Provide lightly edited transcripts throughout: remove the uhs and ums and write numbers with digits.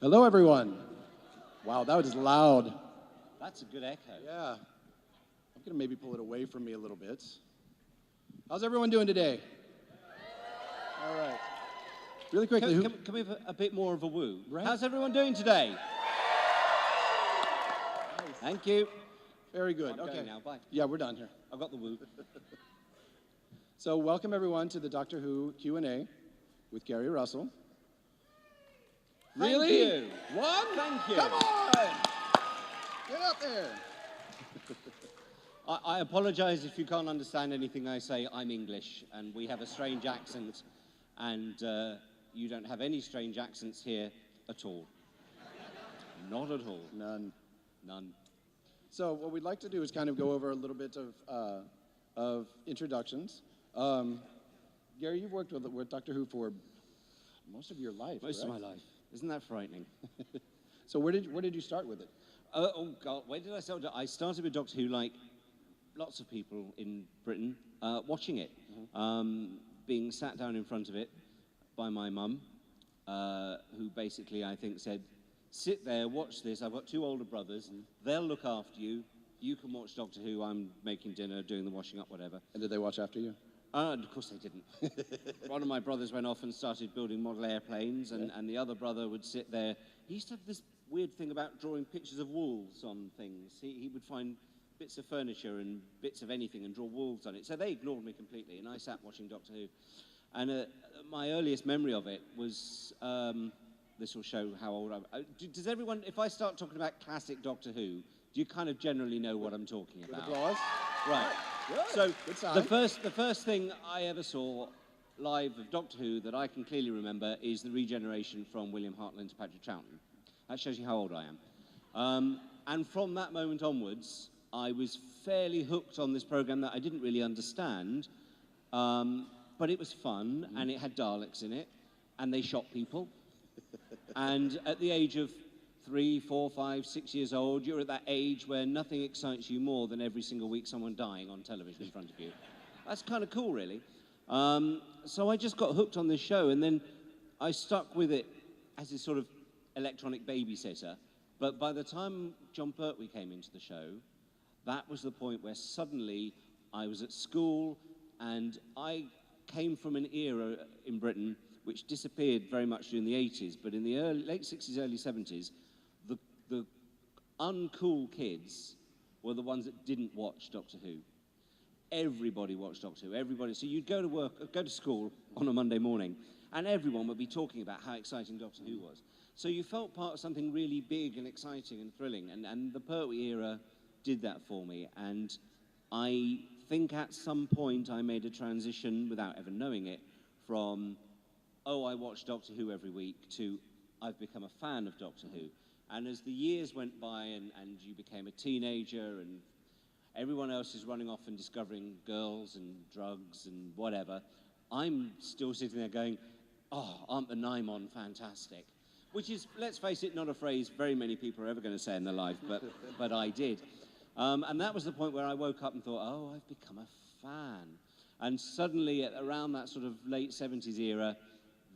Hello, everyone. Wow, that was loud. That's a good echo. Yeah. I'm going to maybe pull it away from me a little bit. How's everyone doing today? All right. Really quickly. Can we have a bit more of a woo? Right. How's everyone doing today? Nice. Thank you. Very good. I'm Okay. going now. Bye. Yeah, we're done here. I've got the woo. So welcome, everyone, to the Doctor Who Q&A with Gary Russell. Thank Really? you. One? Thank you. Come on! Get up there. I apologize if you can't understand anything I say. I'm English, and we have a strange accent, and you don't have any strange accents here at all. Not at all. None. None. So what we'd like to do is kind of go over a little bit of introductions. Gary, you've worked with Doctor Who for most of your life, Most correct? of my life. Isn't that frightening? So where did you start with it? Oh, God, where did I start? I started with Doctor Who like lots of people in Britain, watching it. Being sat down in front of it by my mum, who basically, I think, said, sit there, watch this. I've got two older brothers. They'll look after you. You can watch Doctor Who. I'm making dinner, doing the washing up, whatever. And did they watch after you? Of course they didn't. One of my brothers went off and started building model airplanes, and the other brother would sit there. He used to have this weird thing about drawing pictures of wolves on things. He would find bits of furniture and bits of anything and draw wolves on it. So they ignored me completely, and I sat watching Doctor Who. And my earliest memory of it was, this will show how old I'm. Does everyone, if I start talking about classic Doctor Who, do you kind of generally know what I'm talking about? With applause? Right. Good. So Good sign. the first thing I ever saw live of Doctor Who that I can clearly remember is the regeneration from William Hartnell to Patrick Troughton. That shows you how old I am. And from that moment onwards, I was fairly hooked on this program that I didn't really understand, but it was fun, and it had Daleks in it, and they shot people. And at the age of 3, 4, 5, 6 years old, you're at that age where nothing excites you more than every single week someone dying on television in front of you. That's kind of cool, really. So I just got hooked on this show, and then I stuck with it as this sort of electronic babysitter. But by the time John Pertwee came into the show, that was the point where suddenly I was at school, and I came from an era in Britain which disappeared very much during the 80s, but in the late 60s, early 70s, the uncool kids were the ones that didn't watch Doctor Who. Everybody watched Doctor Who, everybody. So you'd go to school on a Monday morning, and everyone would be talking about how exciting Doctor Who was. So you felt part of something really big and exciting and thrilling, and the Pertwee era did that for me. And I think at some point I made a transition, without ever knowing it, from, oh, I watch Doctor Who every week, to I've become a fan of Doctor Who. And as the years went by and you became a teenager and everyone else is running off and discovering girls and drugs and whatever, I'm still sitting there going, oh, aren't the Nymon fantastic? Which is, let's face it, not a phrase very many people are ever going to say in their life, but I did. And that was the point where I woke up and thought, oh, I've become a fan. And suddenly, around that sort of late 70s era,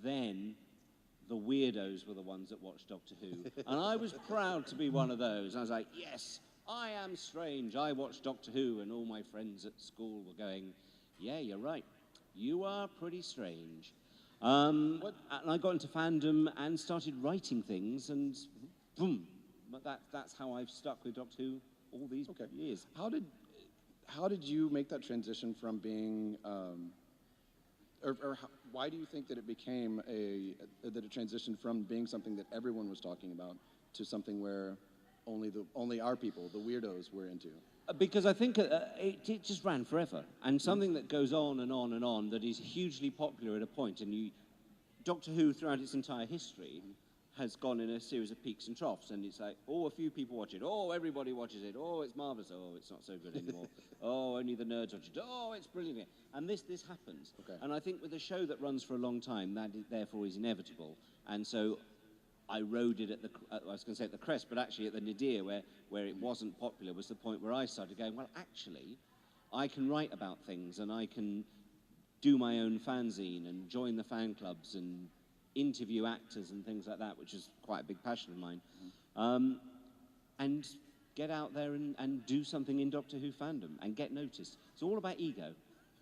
then the weirdos were the ones that watched Doctor Who. And I was proud to be one of those. I was like, yes, I am strange. I watch Doctor Who, and all my friends at school were going, yeah, you're right. You are pretty strange. And I got into fandom and started writing things, and boom, that's how I've stuck with Doctor Who all these years. How did you make that transition from being, why do you think that it became that it transitioned from being something that everyone was talking about to something where only our people, the weirdos, were into? Because I think it just ran forever, and something that goes on and on and on that is hugely popular at a point, and Doctor Who throughout its entire history has gone in a series of peaks and troughs, and it's like, oh, a few people watch it, oh, everybody watches it, oh, it's marvelous, oh, it's not so good anymore, oh, only the nerds watch it, oh, it's brilliant. And this happens. Okay. And I think with a show that runs for a long time, that therefore is inevitable. And so I rode it at I was going to say at the crest, but actually at the nadir, where it wasn't popular, was the point where I started going, well, actually, I can write about things, and I can do my own fanzine and join the fan clubs and interview actors and things like that, which is quite a big passion of mine, and get out there and do something in Doctor Who fandom and get noticed. It's all about ego.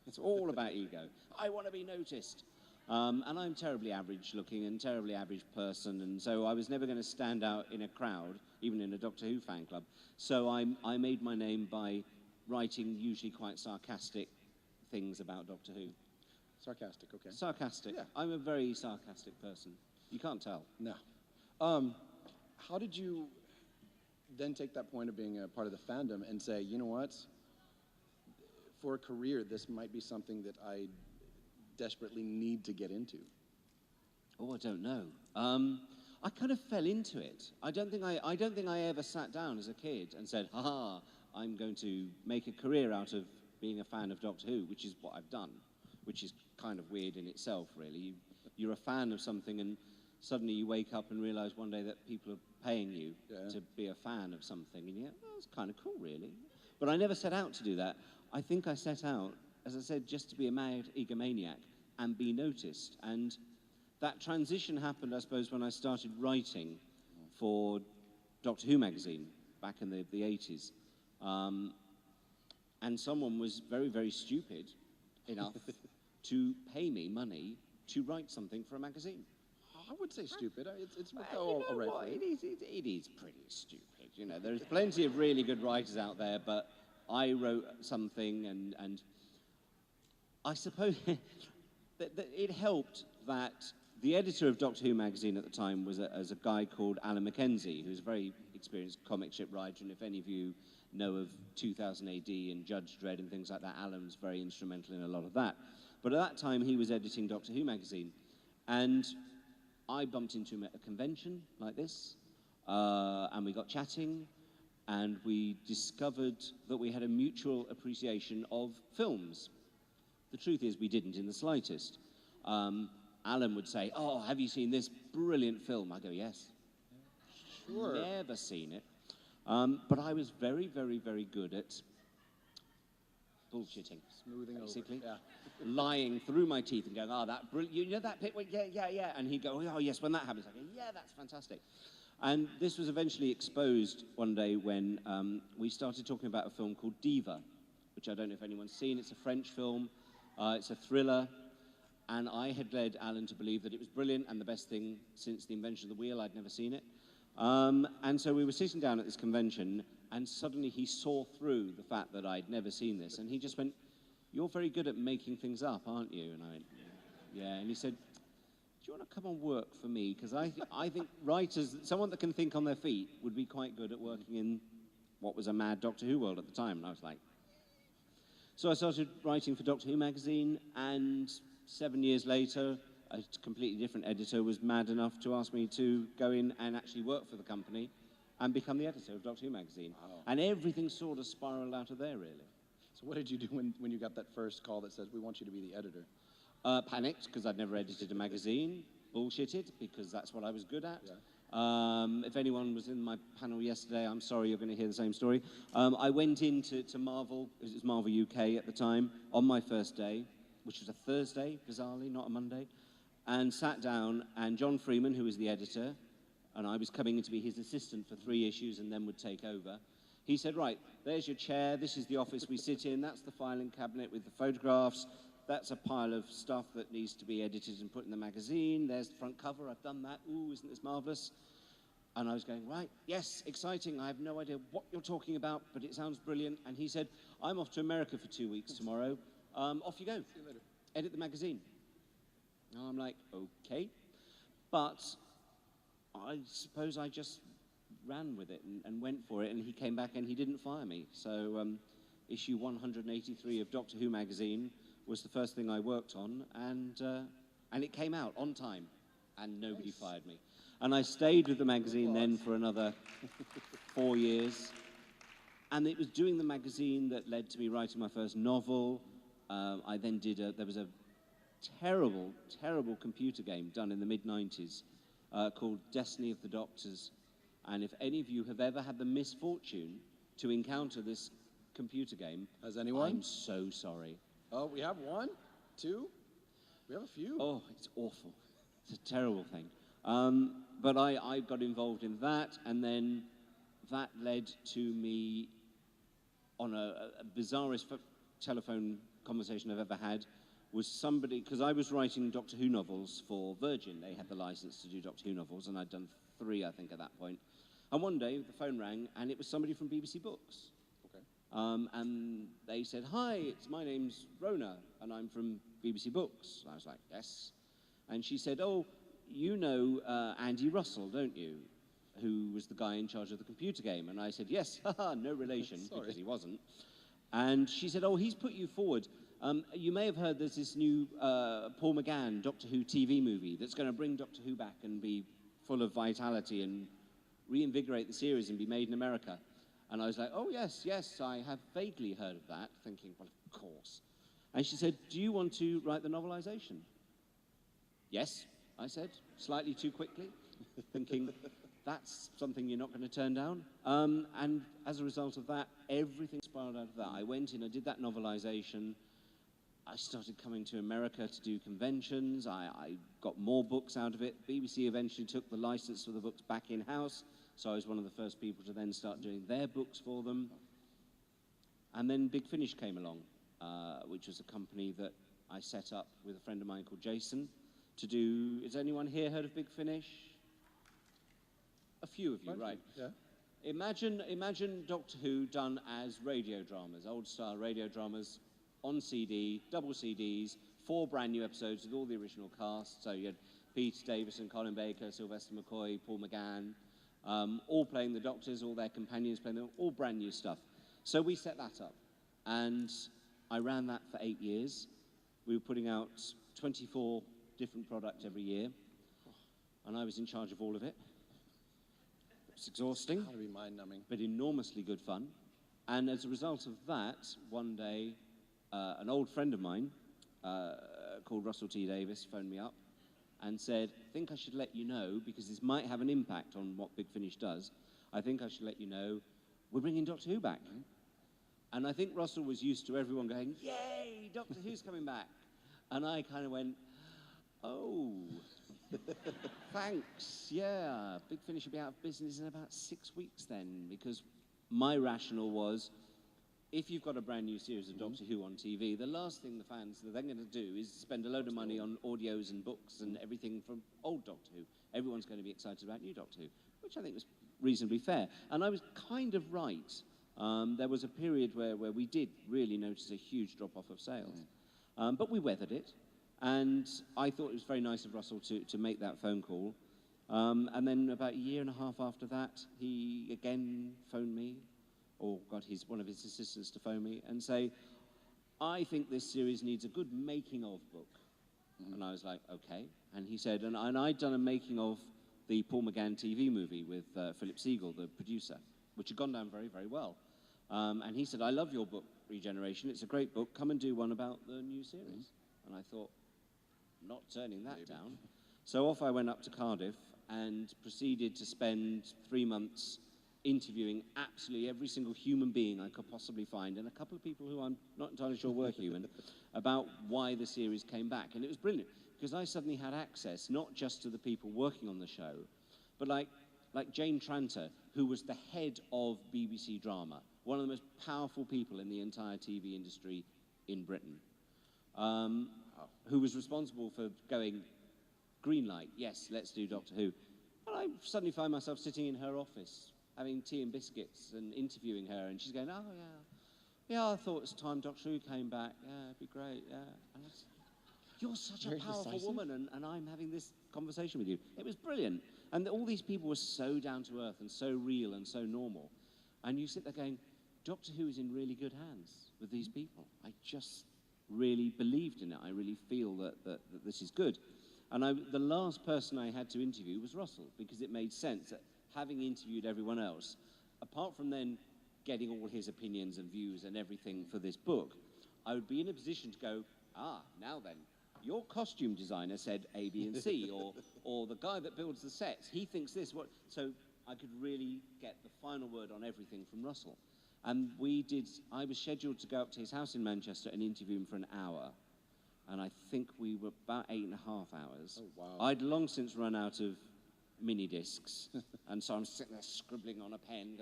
It's all about ego. I want to be noticed. And I'm terribly average looking and terribly average person, and so I was never going to stand out in a crowd, even in a Doctor Who fan club. So I made my name by writing usually quite sarcastic things about Doctor Who. Sarcastic, okay. Sarcastic. Yeah. I'm a very sarcastic person. You can't tell. No. How did you then take that point of being a part of the fandom and say, you know what, for a career, this might be something that I desperately need to get into? Oh, I don't know. I kind of fell into it. I don't think I ever sat down as a kid and said, "Ha, I'm going to make a career out of being a fan of Doctor Who," which is what I've done, which is kind of weird in itself, really. You're a fan of something, and suddenly you wake up and realize one day that people are paying you to be a fan of something, and you're, oh, that's kind of cool, really. But I never set out to do that. I think I set out, as I said, just to be a mad egomaniac and be noticed. And that transition happened, I suppose, when I started writing for Doctor Who magazine back in the 80s. And someone was very, very stupid enough to pay me money to write something for a magazine. I would say stupid. It's Well, you know what? It is pretty stupid. You know, there's plenty of really good writers out there, but I wrote something, and I suppose that it helped that the editor of Doctor Who magazine at the time was a guy called Alan Mackenzie, who's a very experienced comic strip writer, and if any of you know of 2000 AD and Judge Dredd and things like that, Alan was very instrumental in a lot of that. But at that time, he was editing Doctor Who magazine, and I bumped into him at a convention like this, and we got chatting, and we discovered that we had a mutual appreciation of films. The truth is, we didn't in the slightest. Alan would say, "Oh, have you seen this brilliant film?" I go, "Yes." Sure. Never seen it. But I was very, very, very good at bullshitting. Smoothing basically. over. Yeah. Lying through my teeth and going, "Oh, that brilliant, you know that bit? Well, yeah. And he'd go, "Oh, yes, when that happens." I go, "Yeah, that's fantastic." And this was eventually exposed one day when we started talking about a film called Diva, which I don't know if anyone's seen. It's a French film. It's a thriller. And I had led Alan to believe that it was brilliant and the best thing since the invention of the wheel. I'd never seen it. And so we were sitting down at this convention, and suddenly he saw through the fact that I'd never seen this, and he just went, "You're very good at making things up, aren't you?" And I went, "Yeah." And he said, "Do you want to come and work for me? Because I think writers, someone that can think on their feet, would be quite good at working in what was a mad Doctor Who world at the time." And I was like... So I started writing for Doctor Who magazine, and 7 years later, a completely different editor was mad enough to ask me to go in and actually work for the company and become the editor of Doctor Who magazine. Wow. And everything sort of spiraled out of there, really. So what did you do when you got that first call that says, "We want you to be the editor"? Panicked, because I'd never edited a magazine. Bullshitted, because that's what I was good at. Yeah. If anyone was in my panel yesterday, I'm sorry, you're going to hear the same story. I went into Marvel, it was Marvel UK at the time, on my first day, which was a Thursday, bizarrely, not a Monday, and sat down, and John Freeman, who was the editor, and I was coming in to be his assistant for 3 issues and then would take over, he said, "Right, there's your chair, this is the office we sit in, that's the filing cabinet with the photographs, that's a pile of stuff that needs to be edited and put in the magazine, there's the front cover, I've done that, ooh, isn't this marvellous?" And I was going, "Right, yes, exciting, I have no idea what you're talking about, but it sounds brilliant." And he said, "I'm off to America for 2 weeks tomorrow, off you go, See you later. edit the magazine." And I'm like, okay. But I suppose I just ran with it and went for it, and he came back and he didn't fire me. So issue 183 of Doctor Who magazine was the first thing I worked on, and it came out on time. and nobody fired me. And I stayed with the magazine then for another 4 years. And it was doing the magazine that led to me writing my first novel. I then there was a terrible, terrible computer game done in the mid-90s called Destiny of the Doctors. And if any of you have ever had the misfortune to encounter this computer game, has anyone? I'm so sorry. Oh, we have one? Two? We have a few. Oh, it's awful. It's a terrible thing. But I got involved in that, and then that led to me on a bizarrest telephone conversation I've ever had, was somebody, because I was writing Doctor Who novels for Virgin. They had the license to do Doctor Who novels, and I'd done 3, I think, at that point. And one day, the phone rang, and it was somebody from BBC Books. Okay. And they said, "Hi, my name's Rona, and I'm from BBC Books." And I was like, "Yes." And she said, "Oh, you know Andy Russell, don't you? Who was the guy in charge of the computer game?" And I said, "Yes." Haha, no relation, because he wasn't. And she said, "Oh, he's put you forward. You may have heard there's this new Paul McGann Doctor Who TV movie that's going to bring Doctor Who back and be full of vitality and reinvigorate the series and be made in America." And I was like, "Oh, yes, I have vaguely heard of that," thinking, well, of course. And she said, "Do you want to write the novelization?" "Yes," I said, slightly too quickly, thinking, that's something you're not going to turn down. And as a result of that, everything spiraled out of that. I went in, I did that novelization. I started coming to America to do conventions. I got more books out of it. BBC eventually took the license for the books back in-house, so I was one of the first people to then start doing their books for them. And then Big Finish came along, which was a company that I set up with a friend of mine called Jason to do... Has anyone here heard of Big Finish? A few of you, right. Yeah. Imagine Doctor Who done as radio dramas, old-style radio dramas, on CD, double CDs, 4 brand new episodes with all the original cast. So you had Peter Davison, Colin Baker, Sylvester McCoy, Paul McGann, all playing the Doctors, all their companions playing them, all brand new stuff. So we set that up, and I ran that for 8 years. We were putting out 24 different products every year, and I was in charge of all of it. It's exhausting, Gotta be mind-numbing. but enormously good fun. And as a result of that, one day, an old friend of mine called Russell T. Davis phoned me up and said, "I think I should let you know, because this might have an impact on what Big Finish does. I think I should let you know, we're bringing Doctor Who back." And I think Russell was used to everyone going, "Yay, Doctor Who's coming back." And I kind of went, "Oh, thanks, yeah. Big Finish will be out of business in about 6 weeks then," because my rationale was, if you've got a brand new series of Doctor Who on TV, the last thing the fans are then going to do is spend a load of money on audios and books and everything from old Doctor Who. Everyone's going to be excited about new Doctor Who, which I think was reasonably fair. And I was kind of right. There was a period where we did really notice a huge drop-off of sales. But we weathered it. And I thought it was very nice of Russell to make that phone call. And then about a year and a half after that, he again phoned me, or got one of his assistants to phone me and say, "I think this series needs a good making-of book." And I was like, "Okay." And he said, and I'd done a making-of the Paul McGann TV movie with Philip Siegel, the producer, which had gone down very, very well. And he said, "I love your book, Regeneration. It's a great book. Come and do one about the new series." And I thought, not turning that down. So off I went up to Cardiff and proceeded to spend 3 months interviewing absolutely every single human being I could possibly find, and a couple of people who I'm not entirely sure were human, about why the series came back. And it was brilliant, because I suddenly had access not just to the people working on the show, but like Jane Tranter, who was the head of BBC Drama, one of the most powerful people in the entire TV industry in Britain, who was responsible for going, "Green light, yes, let's do Doctor Who." And I suddenly find myself sitting in her office, having tea and biscuits and interviewing her, and she's going, "Oh, yeah, I thought it's time Doctor Who came back. Yeah, it'd be great, yeah." And I said, "You're such a powerful woman, and I'm having this conversation with you." It was brilliant. And all these people were so down to earth and so real and so normal. And you sit there going, Doctor Who is in really good hands with these people. I just really believed in it. I really feel that this is good. And the last person I had to interview was Russell, because it made sense that having interviewed everyone else, apart from then getting all his opinions and views and everything for this book, I would be in a position to go, now then, your costume designer said A, B, and C, or the guy that builds the sets, he thinks this. So I could really get the final word on everything from Russell. And I was scheduled to go up to his house in Manchester and interview him for an hour. And I think we were about 8.5 hours. Oh, wow. I'd long since run out of mini discs, and so I'm sitting there scribbling on a pen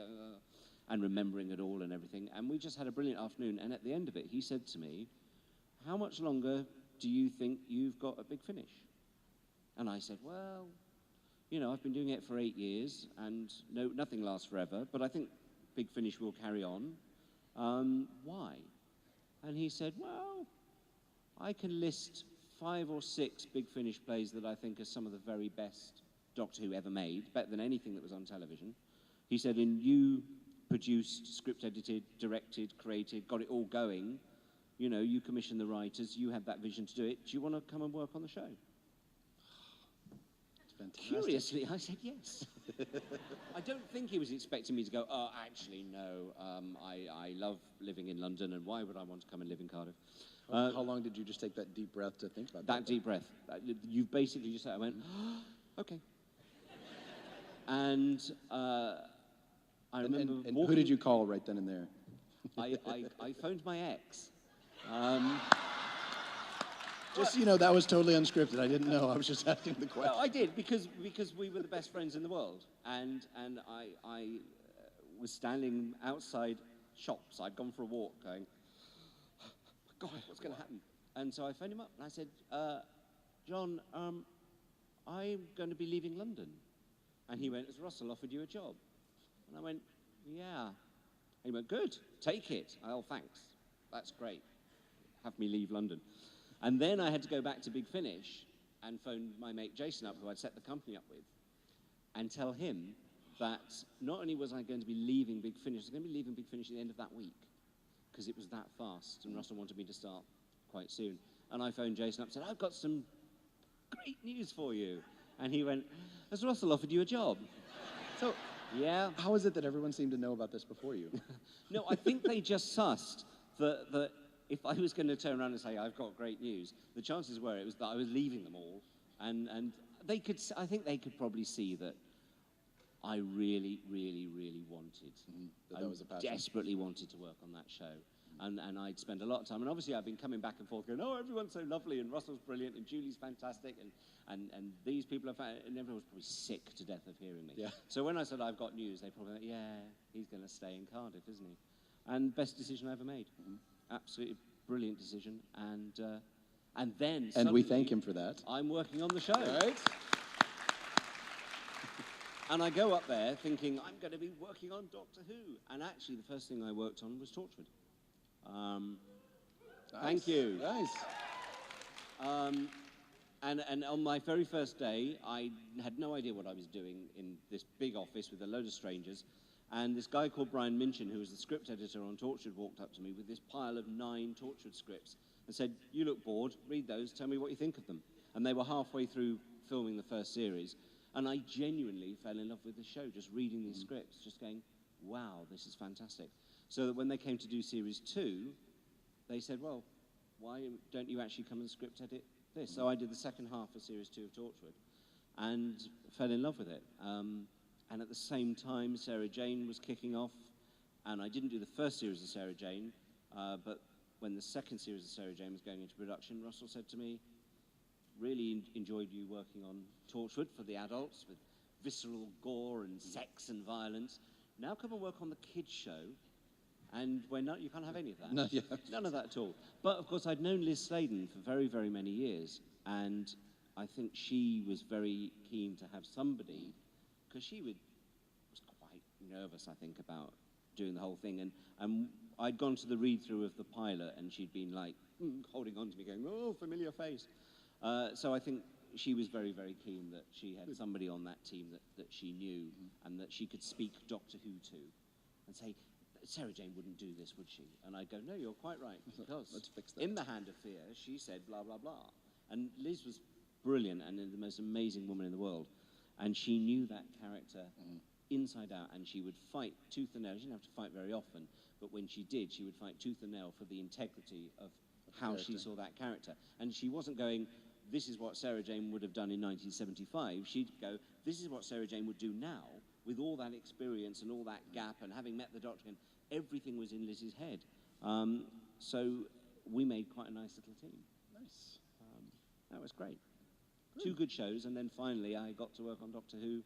and remembering it all and everything. And we just had a brilliant afternoon. And at the end of it, he said to me, "How much longer do you think you've got at Big Finish?" And I said, "Well, you know, I've been doing it for 8 years, and no, nothing lasts forever. But I think Big Finish will carry on. Why?" And he said, "Well, I can list 5 or 6 Big Finish plays that I think are some of the very best Doctor Who ever made, better than anything that was on television." He said, "And you produced, script edited, directed, created, got it all going. You know, you commissioned the writers, you had that vision to do it. Do you want to come and work on the show?" It's fantastic. Curiously, I said yes. I don't think he was expecting me to go, "Oh, actually, no, I love living in London, and why would I want to come and live in Cardiff?" How long did you just take that deep breath to think about that? That deep breath. You basically just said, I went, "Okay." And I remember and who did you call right then and there? I phoned my ex. Just so you know, that was totally unscripted. I didn't know. I was just asking the question. No, I did, because we were the best friends in the world. And I was standing outside shops. I'd gone for a walk going, "God, what's going to happen?" And so I phoned him up and I said, "John, I'm going to be leaving London." And he went, "Has Russell offered you a job?" And I went, "Yeah." And he went, "Good, take it." "Oh, thanks. That's great. Have me leave London." And then I had to go back to Big Finish and phone my mate Jason up, who I'd set the company up with, and tell him that not only was I going to be leaving Big Finish, I was going to be leaving Big Finish at the end of that week, because it was that fast, and Russell wanted me to start quite soon. And I phoned Jason up and said, "I've got some great news for you." And he went, "Has Russell offered you a job?" So, yeah. how is it that everyone seemed to know about this before you? No, I think they just sussed that if I was going to turn around and say, "I've got great news," the chances were it was that I was leaving them all. And they could, I think they could probably see that I really, really, really wanted. That was a passion. Desperately wanted to work on that show. And I'd spend a lot of time. And obviously I've been coming back and forth going, "Oh, everyone's so lovely, and Russell's brilliant, and Julie's fantastic, and these people are and everyone was probably sick to death of hearing me." Yeah. So when I said I've got news, they probably went, "Yeah, he's going to stay in Cardiff, isn't he?" And best decision I ever made. Absolutely brilliant decision. And then And we suddenly thank him for that. I'm working on the show. Right? And I go up there thinking, I'm going to be working on Doctor Who. And actually, the first thing I worked on was Torchwood. Thank you. Nice. And on my very first day, I had no idea what I was doing in this big office with a load of strangers. And this guy called Brian Minchin, who was the script editor on Torchwood, walked up to me with this pile of 9 Torchwood scripts and said, "You look bored, read those, tell me what you think of them." And they were halfway through filming the first series. And I genuinely fell in love with the show, just reading these scripts, just going, "Wow, this is fantastic." So that when they came to do series 2, they said, "Well, why don't you actually come and script edit this?" So I did the second half of series 2 of Torchwood and fell in love with it. And at the same time, Sarah Jane was kicking off, and I didn't do the first series of Sarah Jane, but when the second series of Sarah Jane was going into production, Russell said to me, "Really enjoyed you working on Torchwood for the adults with visceral gore and sex and violence. Now come and work on the kids show." And you can't have any of that. No, yeah. None of that at all. But of course, I'd known Liz Sladen for very, very many years, and I think she was very keen to have somebody, because she was quite nervous, I think, about doing the whole thing. And I'd gone to the read-through of the pilot, and she'd been like holding on to me, going, "Oh, familiar face." So I think she was very, very keen that she had somebody on that team that she knew and that she could speak Doctor Who to and say, "Sarah Jane wouldn't do this, would she?" And I'd go, "No, you're quite right, because Let's fix that. in The Hand of Fear, she said blah, blah, blah." And Liz was brilliant and the most amazing woman in the world. And she knew that character inside out, and she would fight tooth and nail. She didn't have to fight very often, but when she did, she would fight tooth and nail for the integrity of how she saw that character. And she wasn't going, this is what Sarah Jane would have done in 1975. She'd go, this is what Sarah Jane would do now, with all that experience and all that gap, and having met the Doctor, and everything was in Liz's head. So we made quite a nice little team. Nice. That was great. Two good shows, and then finally I got to work on Doctor Who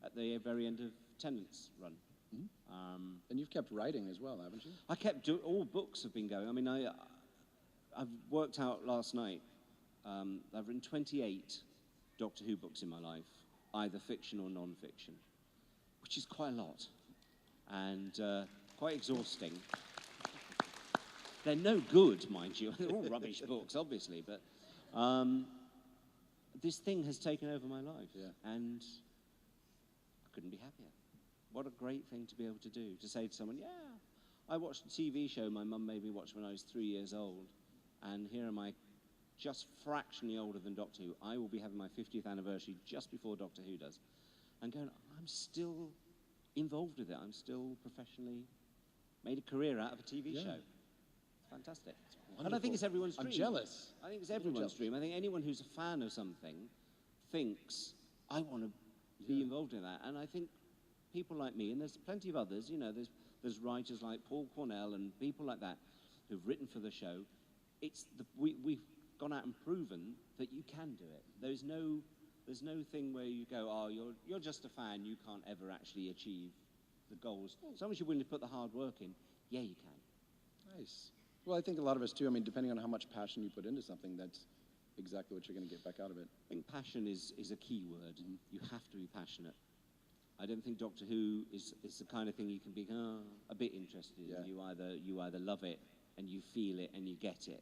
at the very end of Tennant's run. And you've kept writing as well, haven't you? I kept all books have been going. I mean, I've worked out last night. I've written 28 Doctor Who books in my life, either fiction or non-fiction, which is quite a lot, and quite exhausting. They're no good, mind you. They're all rubbish books, obviously, but this thing has taken over my life, and I couldn't be happier. What a great thing to be able to do, to say to someone, yeah, I watched a TV show my mum made me watch when I was 3 years old, and here am I, just fractionally older than Doctor Who. I will be having my 50th anniversary just before Doctor Who does, and going, I'm still involved with it. I'm still professionally made a career out of a TV show. It's fantastic. And I think it's everyone's dream. I'm jealous. I think it's everyone's dream. I think anyone who's a fan of something thinks, I want to be involved in that. And I think people like me, and there's plenty of others, you know, there's writers like Paul Cornell and people like that who've written for the show. We've gone out and proven that you can do it. There's no thing where you go, oh, you're just a fan, you can't ever actually achieve the goals. As long as you're willing to put the hard work in, yeah, you can. Nice. Well, I think a lot of us too. I mean, depending on how much passion you put into something, that's exactly what you're going to get back out of it. I think passion is a key word, and you have to be passionate. I don't think Doctor Who is the kind of thing you can be a bit interested in. You either love it and you feel it and you get it,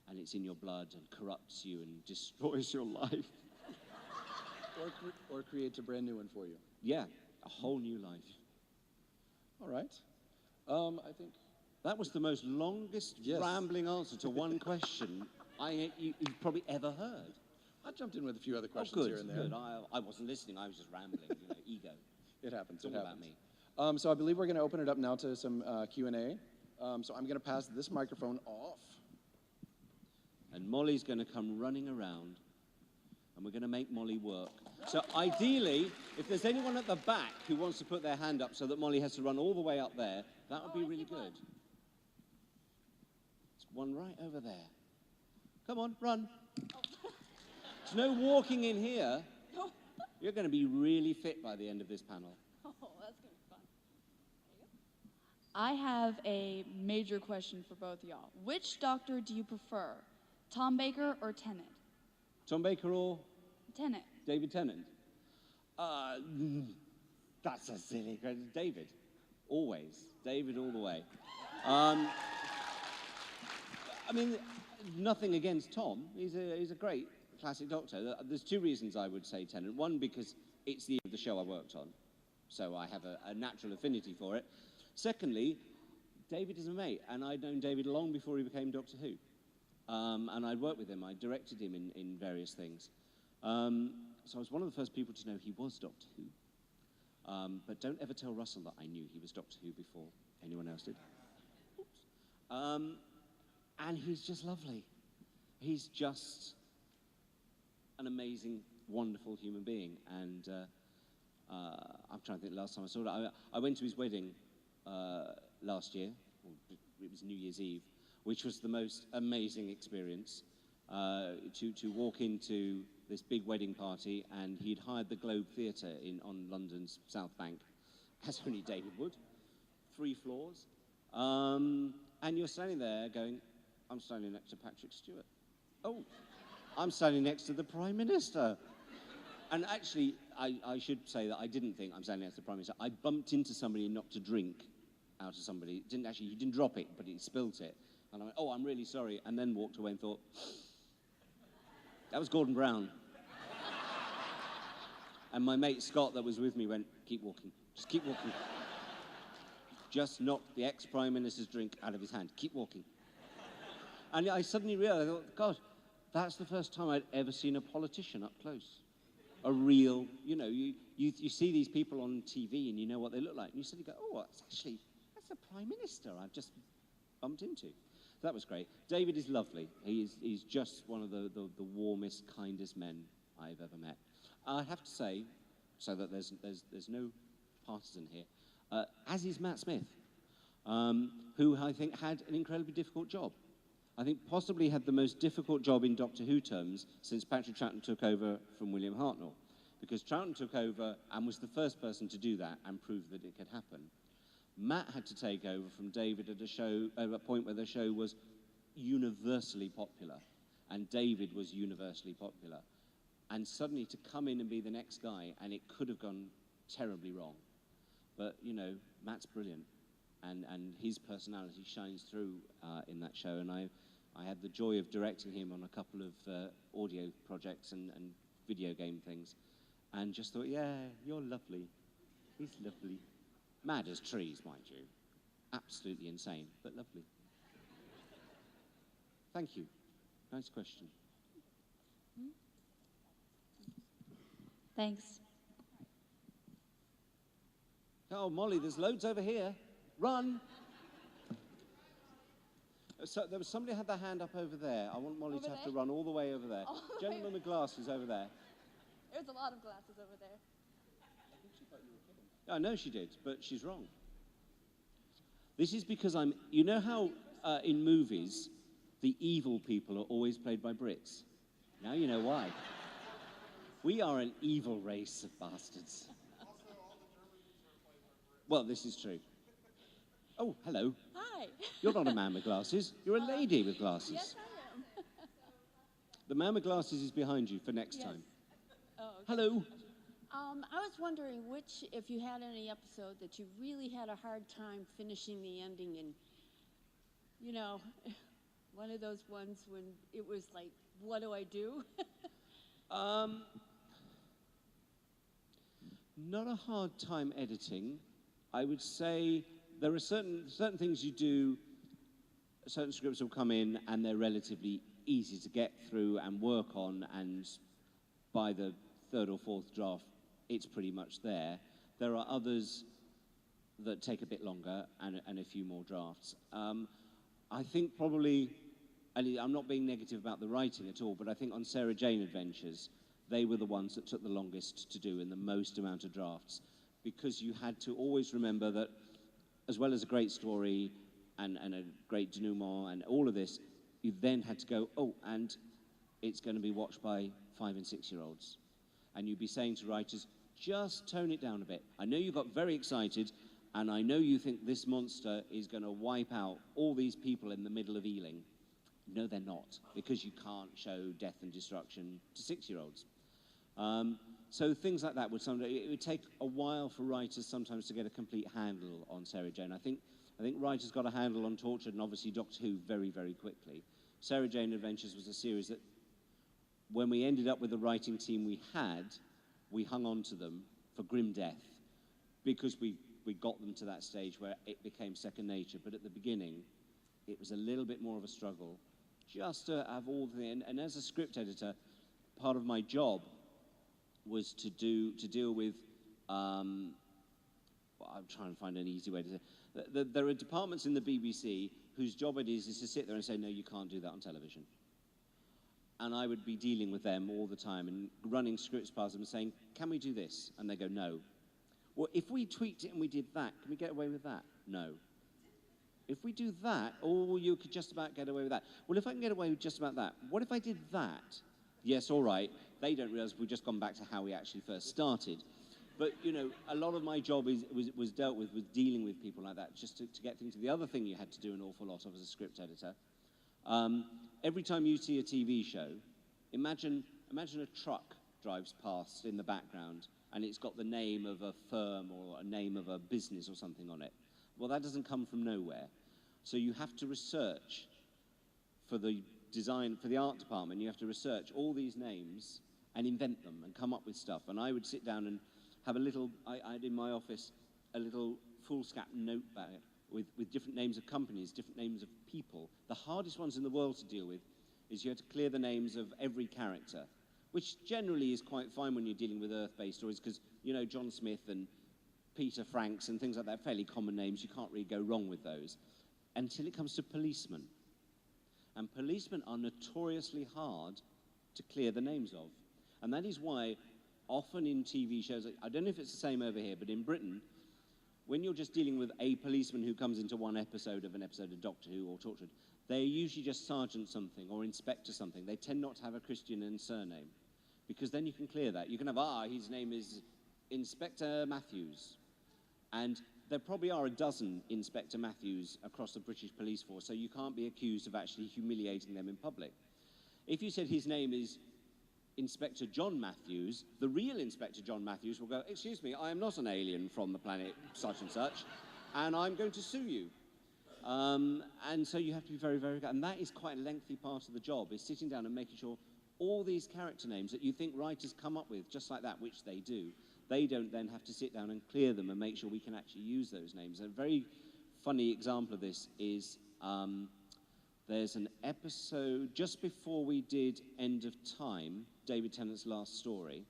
and it's in your blood and corrupts you and destroys your life. Or creates a brand new one for you. Yeah, a whole new life. All right. I think that was the most longest rambling answer to one question you've probably ever heard. I jumped in with a few other questions here and there. Good. I wasn't listening. I was just rambling. You know, ego. It happens. It's all it about happens. me. So I believe we're going to open it up now to some Q&A. So I'm going to pass this microphone off. And Molly's going to come running around, and we're going to make Molly work. So ideally, if there's anyone at the back who wants to put their hand up so that Molly has to run all the way up there, that would be really good. There's one right over there. Come on, run. There's no walking in here. You're going to be really fit by the end of this panel. Oh, that's going to be fun. There you go. I have a major question for both of y'all. Which Doctor do you prefer, Tom Baker or Tennant? Tom Baker or? Tennant. David Tennant. That's a silly question. David. Always. David all the way. I mean, nothing against Tom. He's a great classic Doctor. There's two reasons I would say Tennant. One, because it's the show I worked on, so I have a natural affinity for it. Secondly, David is a mate, and I'd known David long before he became Doctor Who. And I'd worked with him. I directed him in various things. So I was one of the first people to know he was Doctor Who. But don't ever tell Russell that I knew he was Doctor Who before anyone else did. Oops. And he's just lovely. He's just an amazing, wonderful human being. And I'm trying to think the last time I saw it. I went to his wedding last year. It was New Year's Eve, which was the most amazing experience. To walk into this big wedding party, and he'd hired the Globe Theatre on London's South Bank, as only David would, 3 floors. And you're standing there going, I'm standing next to Patrick Stewart. Oh, I'm standing next to the Prime Minister. And actually, I should say that I didn't think I'm standing next to the Prime Minister. I bumped into somebody and knocked a drink out of somebody. He didn't drop it, but he spilt it. And I went, oh, I'm really sorry. And then walked away and thought, that was Gordon Brown. And my mate Scott that was with me went, keep walking, just keep walking. Just knocked the ex-Prime Minister's drink out of his hand. Keep walking. And I suddenly realized, I thought, God, That's the first time I'd ever seen a politician up close. A real, you know, you see these people on TV and you know what they look like. And you suddenly go, oh, that's the Prime Minister I've just bumped into. That was great. David is lovely. He's just one of the warmest, kindest men I've ever met. I have to say, so that there's no partisan here, as is Matt Smith, who I think had an incredibly difficult job. I think possibly had the most difficult job in Doctor Who terms since Patrick Troughton took over from William Hartnell, because Troughton took over and was the first person to do that and prove that it could happen. Matt had to take over from David at a point where the show was universally popular, and David was universally popular. And suddenly to come in and be the next guy, and it could have gone terribly wrong. But, you know, Matt's brilliant, and his personality shines through in that show. And I had the joy of directing him on a couple of audio projects and video game things, and just thought, yeah, you're lovely. He's lovely. Mad as trees, mind you. Absolutely insane, but lovely. Thank you. Nice question. Thanks. Oh, Molly, there's loads over here. Run. So there was somebody had their hand up over there. I want Molly to have to run all the way over there. Gentleman with glasses over there. There's a lot of glasses over there. I know she did, but she's wrong. This is because you know how in movies, the evil people are always played by Brits? Now you know why. We are an evil race of bastards. Well, this is true. Oh, hello. Hi. You're not a man with glasses. You're a lady with glasses. Yes, I am. The man with glasses is behind you for next time. Oh, okay. Hello. I was wondering if you had any episode that you really had a hard time finishing the ending, and, you know, one of those ones when it was like, what do I do? Not a hard time editing. I would say there are certain things you do, certain scripts will come in and they're relatively easy to get through and work on, and by the third or fourth draft, it's pretty much there. There are others that take a bit longer and a few more drafts. I think probably, and I'm not being negative about the writing at all, but I think on Sarah Jane Adventures, they were the ones that took the longest to do and the most amount of drafts, because you had to always remember that as well as a great story and a great denouement and all of this, you then had to go, oh, and it's going to be watched by 5 and 6 year olds. And you'd be saying to writers, just tone it down a bit. I know you got very excited, and I know you think this monster is going to wipe out all these people in the middle of Ealing. No, they're not, because you can't show death and destruction to 6 year olds. So things like that it would take a while for writers sometimes to get a complete handle on Sarah Jane. I think writers got a handle on Torchwood and obviously Doctor Who very, very quickly. Sarah Jane Adventures was a series that, when we ended up with the writing team we had, we hung on to them for grim death, because we got them to that stage where it became second nature. But at the beginning, it was a little bit more of a struggle, just to have all the... And as a script editor, part of my job was to deal with, I'm trying to find an easy way to say it. There are departments in the BBC whose job it is to sit there and say, no, you can't do that on television. And I would be dealing with them all the time and running scripts past them and saying, can we do this? And they go, no. Well, if we tweaked it and we did that, can we get away with that? No. If we do that, oh, you could just about get away with that. Well, if I can get away with just about that, what if I did that? Yes, all right. They don't realize we've just gone back to how we actually first started. But, you know, a lot of my job was dealt with dealing with people like that, just to get things. The other thing you had to do an awful lot of as a script editor, every time you see a TV show, imagine a truck drives past in the background and it's got the name of a firm or a name of a business or something on it. Well, that doesn't come from nowhere. So you have to research for the design, for the art department, you have to research all these names and invent them and come up with stuff. And I would sit down and have I had in my office a little foolscap notepad with different names of companies, different names of people, the hardest ones in the world to deal with, is you had to clear the names of every character, which generally is quite fine when you're dealing with Earth-based stories, because, you know, John Smith and Peter Franks and things like that, fairly common names, you can't really go wrong with those, until it comes to policemen. And policemen are notoriously hard to clear the names of. And that is why often in TV shows, I don't know if it's the same over here, but in Britain, when you're just dealing with a policeman who comes into one episode of Doctor Who or Torchwood, they're usually just Sergeant something or Inspector something. They tend not to have a Christian and surname, because then you can clear that. You can have, his name is Inspector Matthews. And there probably are a dozen Inspector Matthews across the British police force, so you can't be accused of actually humiliating them in public. If you said his name is Inspector John Matthews, the real Inspector John Matthews will go, excuse me, I am not an alien from the planet such and such, and I'm going to sue you. And so you have to be very, very good. And that is quite a lengthy part of the job, is sitting down and making sure all these character names that you think writers come up with, just like that, which they do, they don't then have to sit down and clear them and make sure we can actually use those names. A very funny example of this is there's an episode just before we did End of Time, David Tennant's last story,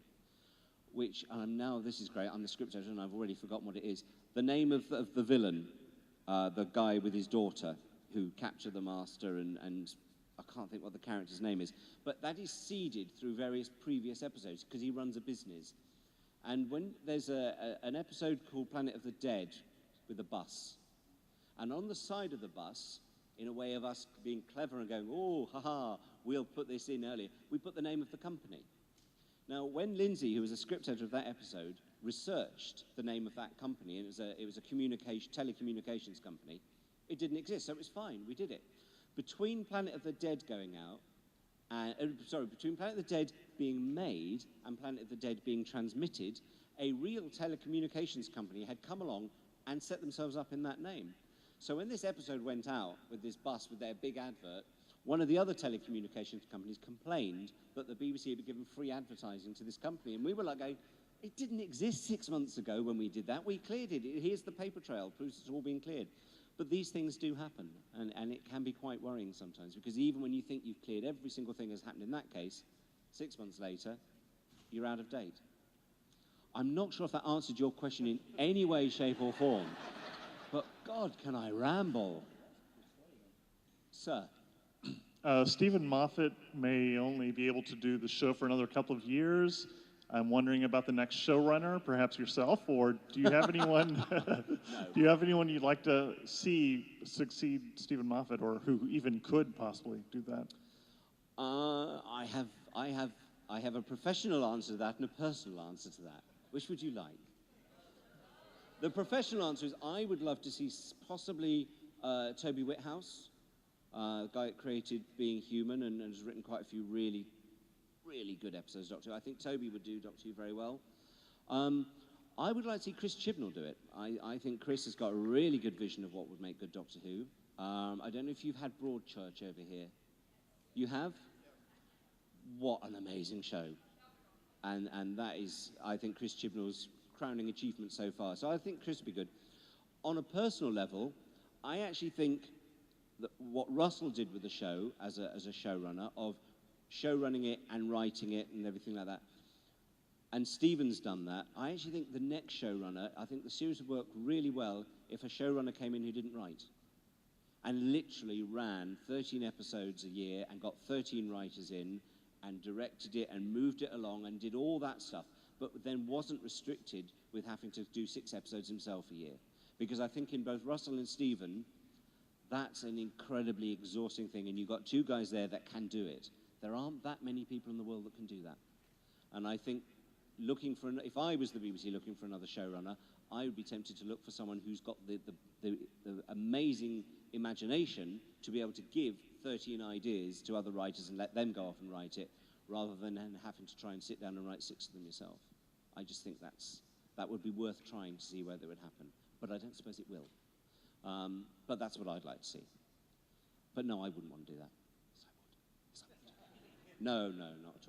which, now this is great, I'm the script editor and I've already forgotten what it is. The name of the villain, the guy with his daughter who captured the master, and I can't think what the character's name is, but that is seeded through various previous episodes because he runs a business. And when there's an episode called Planet of the Dead with a bus, and on the side of the bus, in a way of us being clever and going, oh, haha, we'll put this in earlier, we put the name of the company. Now, when Lindsay, who was a script editor of that episode, researched the name of that company, and it was a telecommunications company, it didn't exist, so it was fine, we did it. Between Planet of the Dead going out, between Planet of the Dead being made and Planet of the Dead being transmitted, a real telecommunications company had come along and set themselves up in that name. So when this episode went out with this bus with their big advert, one of the other telecommunications companies complained that the BBC had given free advertising to this company. And we were like going, it didn't exist 6 months ago when we did that. We cleared it. Here's the paper trail, proves it's all been cleared. But these things do happen, and it can be quite worrying sometimes, because even when you think you've cleared every single thing that's happened in that case, 6 months later, you're out of date. I'm not sure if that answered your question in any way, shape, or form, but God, can I ramble? Sir? Stephen Moffat may only be able to do the show for another couple of years. I'm wondering about the next showrunner, perhaps yourself, or do you have anyone? Do you have anyone you'd like to see succeed Stephen Moffat, or who even could possibly do that? I have a professional answer to that and a personal answer to that. Which would you like? The professional answer is I would love to see possibly Toby Whithouse, the guy that created Being Human and has written quite a few really good episodes of Doctor Who. I think Toby would do Doctor Who very well. I would like to see Chris Chibnall do it. I think Chris has got a really good vision of what would make good Doctor Who. I don't know if you've had Broadchurch over here. You have? What an amazing show. And that is, I think, Chris Chibnall's crowning achievement so far. So I think Chris would be good. On a personal level, I actually think that what Russell did with the show as a showrunner, of showrunning it and writing it and everything like that, and Stephen's done that, I actually think the next showrunner, I think the series would work really well if a showrunner came in who didn't write and literally ran 13 episodes a year and got 13 writers in and directed it and moved it along and did all that stuff, but then wasn't restricted with having to do 6 episodes himself a year. Because I think in both Russell and Stephen, that's an incredibly exhausting thing, and you've got 2 guys there that can do it. There aren't that many people in the world that can do that. And I think if I was the BBC looking for another showrunner, I would be tempted to look for someone who's got the amazing imagination to be able to give 13 ideas to other writers and let them go off and write it, rather than having to try and sit down and write 6 of them yourself. I just think that would be worth trying to see whether it would happen. But I don't suppose it will. But that's what I'd like to see. But no, I wouldn't want to do that. Yes, I would. No, not at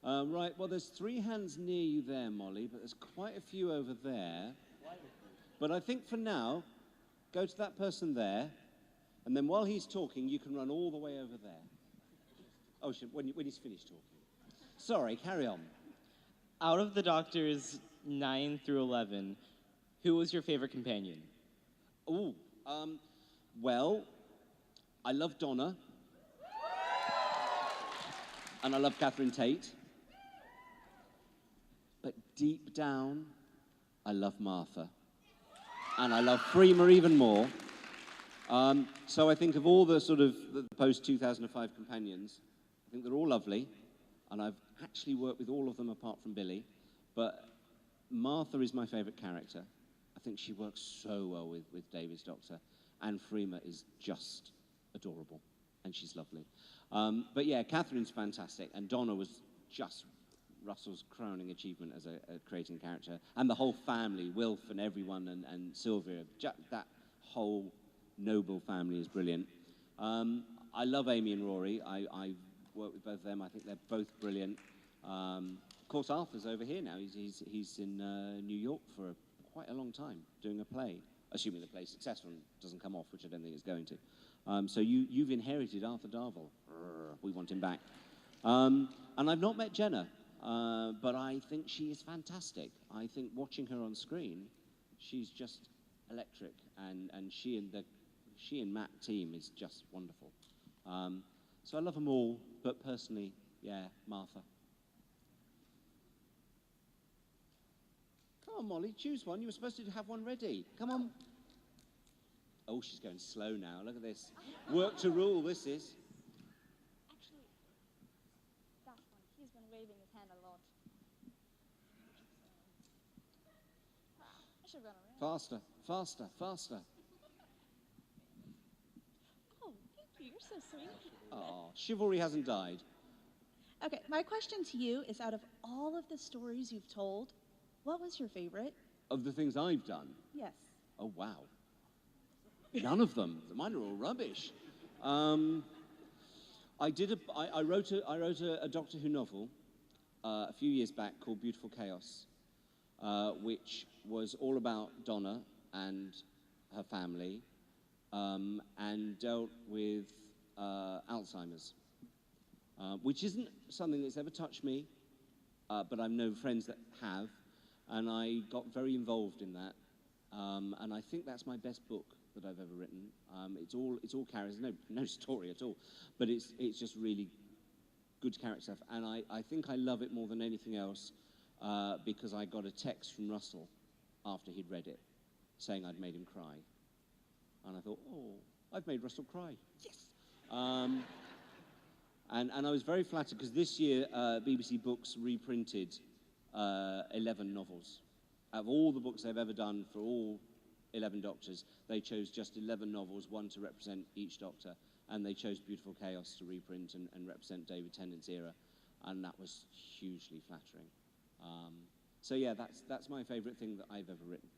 all. Right, well, there's 3 hands near you there, Molly, but there's quite a few over there. But I think for now, go to that person there. And then while he's talking, you can run all the way over there. Oh, when he's finished talking. Sorry, carry on. Out of the Doctors 9 through 11, who was your favorite companion? Oh, well, I love Donna. And I love Catherine Tate. But deep down, I love Martha. And I love Freema even more. So I think of all the sort of the post-2005 companions, I think they're all lovely. And I've actually worked with all of them apart from Billy. But Martha is my favorite character. I think she works so well with David's Doctor. And Freema is just adorable. And she's lovely. But yeah, Catherine's fantastic. And Donna was just Russell's crowning achievement as a creating character. And the whole family, Wilf and everyone, and Sylvia, that whole noble family is brilliant. I love Amy and Rory. I've worked with both of them. I think they're both brilliant. Of course, Arthur's over here now. He's in New York for quite a long time doing a play, assuming the play's successful and doesn't come off, which I don't think it's going to. So you've inherited Arthur Darvill. We want him back. And I've not met Jenna, but I think she is fantastic. I think watching her on screen, she's just electric, and she and Matt team is just wonderful. So I love them all, but personally, yeah, Martha. Come on, Molly, choose one. You were supposed to have one ready. Come on. Oh, she's going slow now. Look at this. Work to rule, this is. Actually, that one. He's been waving his hand a lot. I should have gone around. Faster, faster, faster. Oh, thank you. You're so sweet. Oh, chivalry hasn't died. Okay, my question to you is, out of all of the stories you've told, what was your favorite? Of the things I've done? Yes. Oh, wow. None of them. Mine are all rubbish. I wrote a Doctor Who novel a few years back called Beautiful Chaos, which was all about Donna and her family, and dealt with Alzheimer's, which isn't something that's ever touched me, but I've known friends that have, and I got very involved in that, and I think that's my best book that I've ever written. It's all characters, no story at all, but it's just really good character stuff, and I think I love it more than anything else because I got a text from Russell after he'd read it saying I'd made him cry, and I thought, oh, I've made Russell cry, yes. And I was very flattered because this year BBC Books reprinted 11 novels. Out of all the books they've ever done for all 11 Doctors, they chose just 11 novels, one to represent each Doctor, and they chose Beautiful Chaos to reprint and represent David Tennant's era, and that was hugely flattering. So yeah, that's my favourite thing that I've ever written.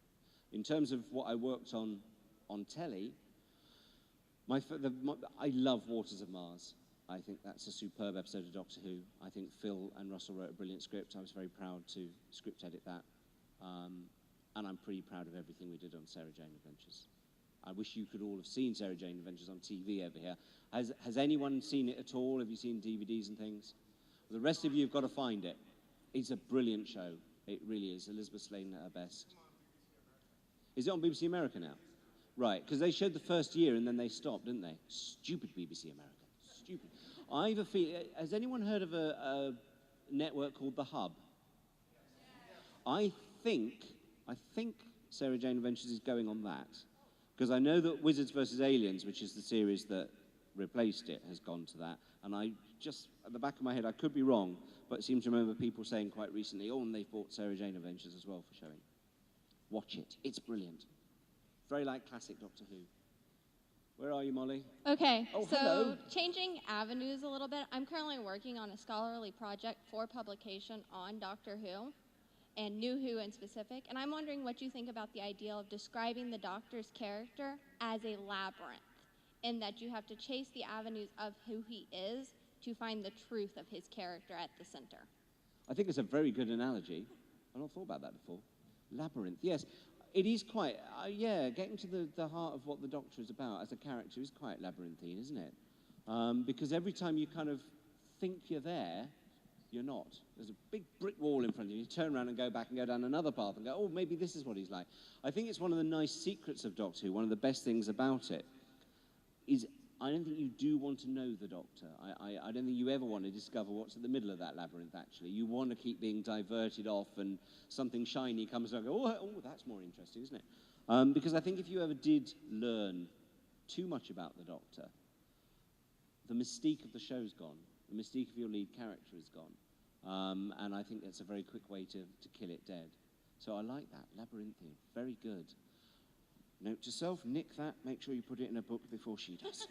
In terms of what I worked on telly, I love Waters of Mars. I think that's a superb episode of Doctor Who. I think Phil and Russell wrote a brilliant script. I was very proud to script edit that. And I'm pretty proud of everything we did on Sarah Jane Adventures. I wish you could all have seen Sarah Jane Adventures on TV over here. Has anyone seen it at all? Have you seen DVDs and things? Well, the rest of you have got to find it. It's a brilliant show. It really is. Elizabeth Sladen at her best. Is it on BBC America now? Right, because they showed the first year and then they stopped, didn't they? Stupid BBC America. Stupid. I have a feeling. Has anyone heard of a network called The Hub? I think Sarah Jane Adventures is going on that, because I know that Wizards vs. Aliens, which is the series that replaced it, has gone to that, and I just, at the back of my head, I could be wrong, but I seem to remember people saying quite recently, oh, and they've bought Sarah Jane Adventures as well for showing. Watch it. It's brilliant. Very like classic Doctor Who. Where are you, Molly? Okay, Oh, so hello. changing avenues a little bit, I'm currently working on a scholarly project for publication on Doctor Who and New Who in specific, and I'm wondering what you think about the idea of describing the Doctor's character as a labyrinth, in that you have to chase the avenues of who he is to find the truth of his character at the center. I think it's a very good analogy. I've not thought about that before. Labyrinth, yes. It is quite, yeah, getting to the heart of what the Doctor is about as a character is quite labyrinthine, isn't it? Because every time you kind of think you're there, you're not. There's a big brick wall in front of you. You turn around and go back and go down another path and go, oh, maybe this is what he's like. I think it's one of the nice secrets of Doctor Who, one of the best things about it, is I don't think you do want to know the Doctor. I don't think you ever want to discover what's at the middle of that labyrinth, actually. You want to keep being diverted off and something shiny comes along and go, oh, that's more interesting, isn't it? Because I think if you ever did learn too much about the Doctor, the mystique of the show's gone. The mystique of your lead character is gone. And I think that's a very quick way to kill it dead. So I like that, labyrinthine, very good. Note to self, nick that, make sure you put it in a book before she does.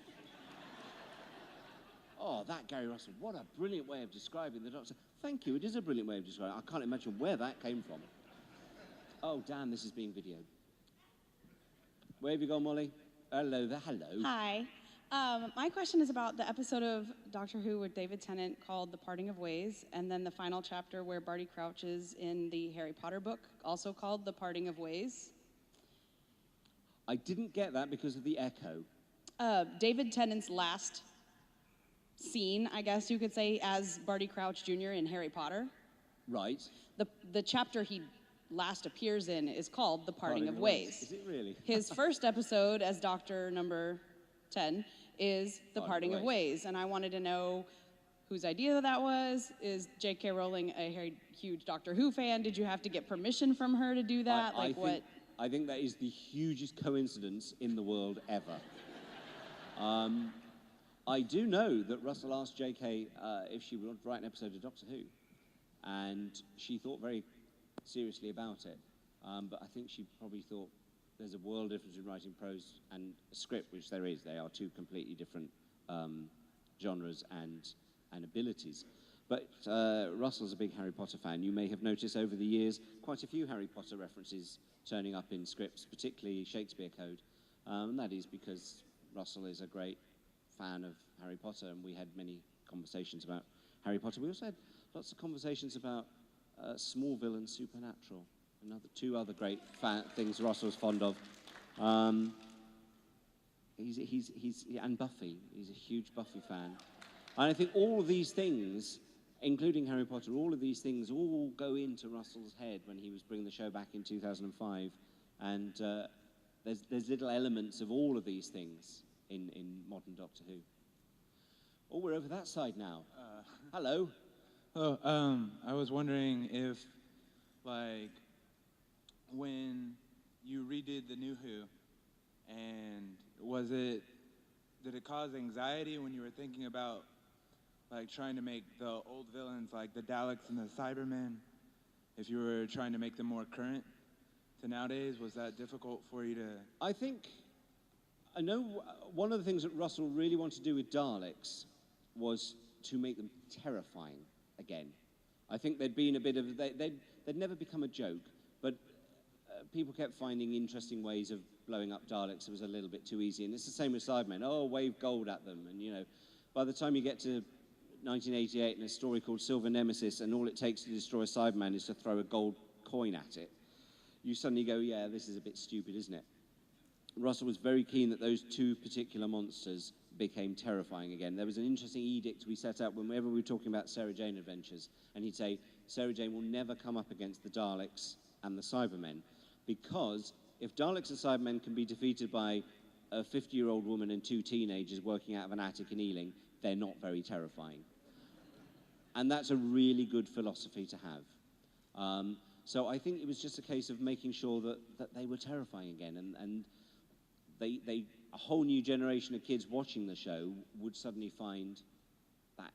Oh, that Gary Russell, what a brilliant way of describing the Doctor. Thank you, it is a brilliant way of describing it. I can't imagine where that came from. Oh, damn, this is being videoed. Where have you gone, Molly? Hello there, hello. Hi. My question is about the episode of Doctor Who with David Tennant called The Parting of Ways, and then the final chapter where Barty Crouch is in the Harry Potter book, also called The Parting of Ways. I didn't get that because of the echo. David Tennant's last scene, I guess you could say, as Barty Crouch Jr. in Harry Potter. Right. The chapter he last appears in is called The Parting of Ways. Is it really? His first episode as Doctor number 10 is The Parting of Ways, and I wanted to know whose idea that was. Is J.K. Rowling a huge Doctor Who fan? Did you have to get permission from her to do that? I think that is the hugest coincidence in the world ever. I do know that Russell asked J.K. If she would write an episode of Doctor Who, and she thought very seriously about it. But I think she probably thought there's a world difference in writing prose and a script, which there is. They are two completely different genres and abilities. But Russell's a big Harry Potter fan. You may have noticed over the years quite a few Harry Potter references turning up in scripts, particularly Shakespeare Code. And that is because Russell is a great fan of Harry Potter, and we had many conversations about Harry Potter. We also had lots of conversations about Smallville and Supernatural, two other great things Russell's fond of. And Buffy. He's a huge Buffy fan. And I think all of these things, including Harry Potter, all of these things all go into Russell's head when he was bringing the show back in 2005. And there's little elements of all of these things in modern Doctor Who. Oh, we're over that side now. Hello. Oh, I was wondering if, like, when you redid the New Who, and did it cause anxiety when you were thinking about, like, trying to make the old villains, like the Daleks and the Cybermen, if you were trying to make them more current to nowadays? Was that difficult for you to... I know one of the things that Russell really wanted to do with Daleks was to make them terrifying again. I think there'd been a bit of... They'd never become a joke, but people kept finding interesting ways of blowing up Daleks. It was a little bit too easy. And it's the same with Cybermen. Oh, wave gold at them. And, you know, by the time you get to 1988 and a story called Silver Nemesis, and all it takes to destroy a Cyberman is to throw a gold coin at it, you suddenly go, yeah, this is a bit stupid, isn't it? Russell was very keen that those two particular monsters became terrifying again. There was an interesting edict we set up whenever we were talking about Sarah Jane adventures, and he'd say, Sarah Jane will never come up against the Daleks and the Cybermen, because if Daleks and Cybermen can be defeated by a 50-year-old woman and two teenagers working out of an attic in Ealing, they're not very terrifying. And that's a really good philosophy to have. So I think it was just a case of making sure that they were terrifying again, and a whole new generation of kids watching the show would suddenly find that,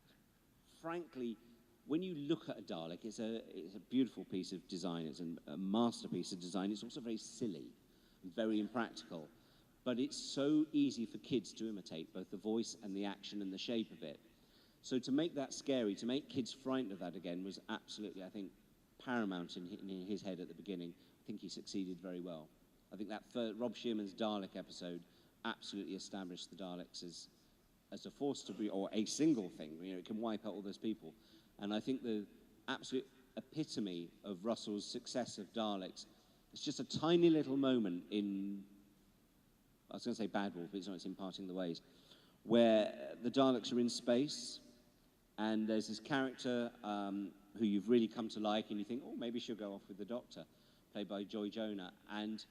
frankly, when you look at a Dalek, it's a beautiful piece of design. It's a masterpiece of design. It's also very silly and very impractical. But it's so easy for kids to imitate, both the voice and the action and the shape of it. So to make that scary, to make kids frightened of that again, was absolutely, I think, paramount in his head at the beginning. I think he succeeded very well. I think that Rob Shearman's Dalek episode absolutely established the Daleks as a force to be, or a single thing. You know, it can wipe out all those people. And I think the absolute epitome of Russell's success of Daleks It's just a tiny little moment in, I was going to say Bad Wolf, but it's in Parting the Ways, where the Daleks are in space, and there's this character who you've really come to like, and you think, oh, maybe she'll go off with the Doctor, played by Joy Jonah, and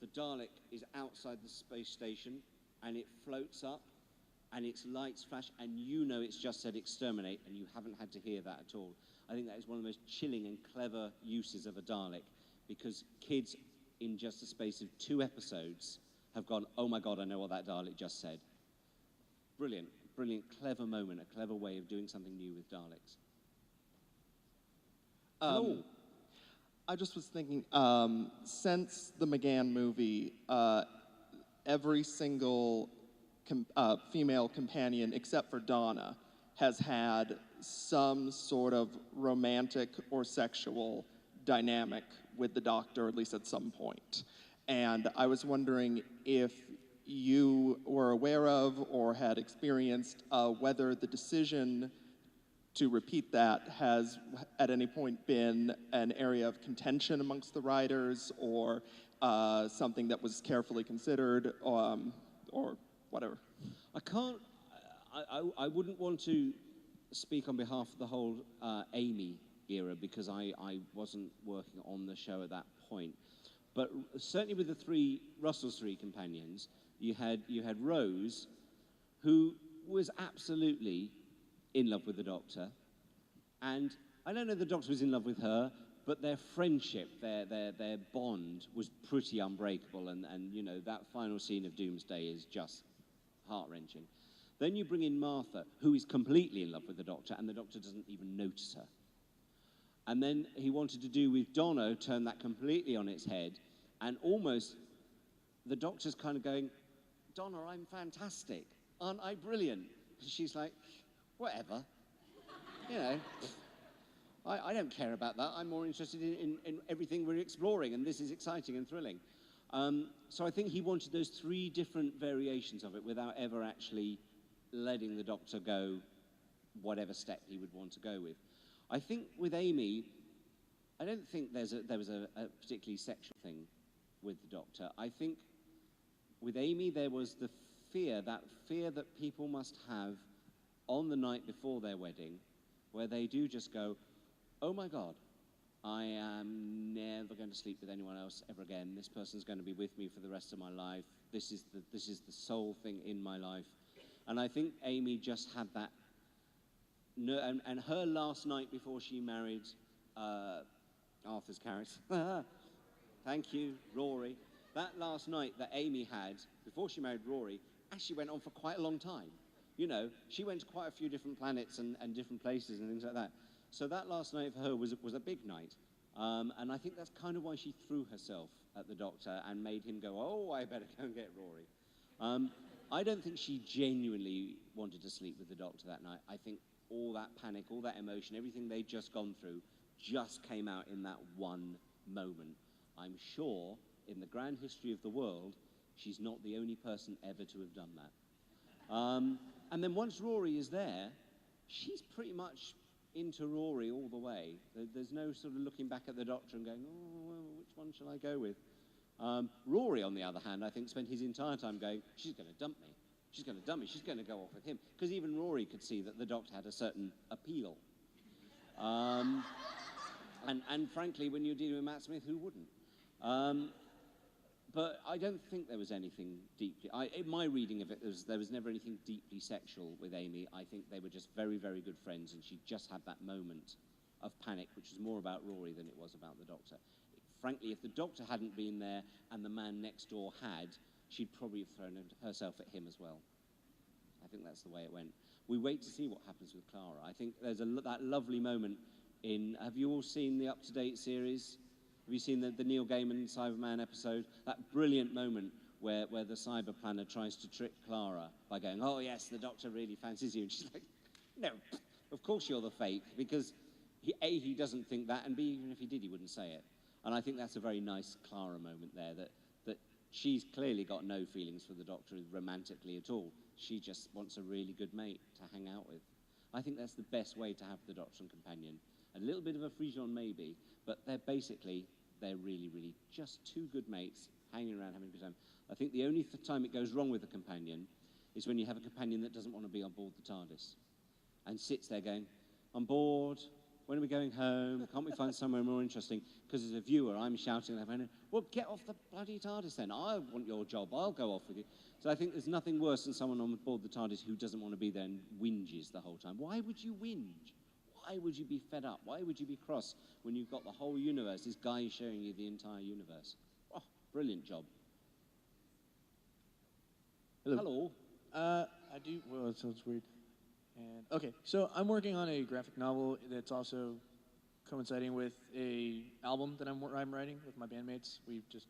the Dalek is outside the space station, and it floats up, and its lights flash, and you know it's just said exterminate, and you haven't had to hear that at all. I think that is one of the most chilling and clever uses of a Dalek, because kids, in just the space of 2 episodes, have gone, oh my God, I know what that Dalek just said. Brilliant, brilliant, clever moment, a clever way of doing something new with Daleks. I just was thinking, since the McGann movie, every single female companion, except for Donna, has had some sort of romantic or sexual dynamic with the Doctor, at least at some point. And I was wondering if you were aware of or had experienced whether the decision to repeat that has at any point been an area of contention amongst the writers, or something that was carefully considered, or whatever. I wouldn't want to speak on behalf of the whole Amy era, because I wasn't working on the show at that point. But certainly with the Russell's three companions, you had Rose, who was absolutely in love with the Doctor, and I don't know if the Doctor was in love with her, but their friendship, their bond was pretty unbreakable, and you know, that final scene of Doomsday is just heart-wrenching. Then you bring in Martha, who is completely in love with the Doctor, and the Doctor doesn't even notice her. And then he wanted to do with Donna, turn that completely on its head, and almost the Doctor's kind of going, Donna, I'm fantastic. Aren't I brilliant? And she's like, whatever. You know, I don't care about that. I'm more interested in everything we're exploring, and this is exciting and thrilling. So I think he wanted those 3 different variations of it without ever actually letting the Doctor go whatever step he would want to go with. I think with Amy, I don't think there was a particularly sexual thing with the Doctor. I think with Amy there was the fear that people must have on the night before their wedding, where they do just go, oh my God, I am never going to sleep with anyone else ever again. This person's going to be with me for the rest of my life. This is the sole thing in my life. And I think Amy just had that. And her last night before she married Arthur's character, thank you, Rory. That last night that Amy had before she married Rory actually went on for quite a long time. You know, she went to quite a few different planets and different places and things like that. So that last night for her was a big night. And I think that's kind of why she threw herself at the Doctor and made him go, oh, I better go and get Rory. I don't think she genuinely wanted to sleep with the Doctor that night. I think all that panic, all that emotion, everything they'd just gone through just came out in that one moment. I'm sure in the grand history of the world, she's not the only person ever to have done that. And then once Rory is there, she's pretty much into Rory all the way. There's no sort of looking back at the Doctor and going, oh, well, which one shall I go with? Rory, on the other hand, I think spent his entire time going, she's going to dump me. She's going to dump me. She's going to go off with him. Because even Rory could see that the Doctor had a certain appeal. And frankly, when you're dealing with Matt Smith, who wouldn't? But I don't think there was anything deeply. In my reading of it, there was never anything deeply sexual with Amy. I think they were just very, very good friends, and she just had that moment of panic, which was more about Rory than it was about the Doctor. Frankly, if the Doctor hadn't been there and the man next door had, she'd probably have thrown herself at him as well. I think that's the way it went. We wait to see what happens with Clara. I think there's that lovely moment in... Have you all seen the up-to-date series? Have you seen the Neil Gaiman Cyberman episode? That brilliant moment where the cyber planner tries to trick Clara by going, oh, yes, the Doctor really fancies you. And she's like, no, of course you're the fake, because he doesn't think that, and B, even if he did, he wouldn't say it. And I think that's a very nice Clara moment there, that she's clearly got no feelings for the Doctor romantically at all. She just wants a really good mate to hang out with. I think that's the best way to have the Doctor and companion. A little bit of a frisson maybe, but they're basically they're really, really just two good mates hanging around having a good time. I think the only time it goes wrong with a companion is when you have a companion that doesn't want to be on board the TARDIS and sits there going, I'm bored, when are we going home? Can't we find somewhere more interesting? Because as a viewer, I'm shouting at them, well, get off the bloody TARDIS then. I want your job. I'll go off with you. So I think there's nothing worse than someone on board the TARDIS who doesn't want to be there and whinges the whole time. Why would you whinge? Why would you be fed up? Why would you be cross when you've got the whole universe, this guy showing you the entire universe? Oh, brilliant job. Hello. I do. Well, it sounds weird. And okay, so I'm working on a graphic novel that's also coinciding with a album that I'm writing with my bandmates. We've just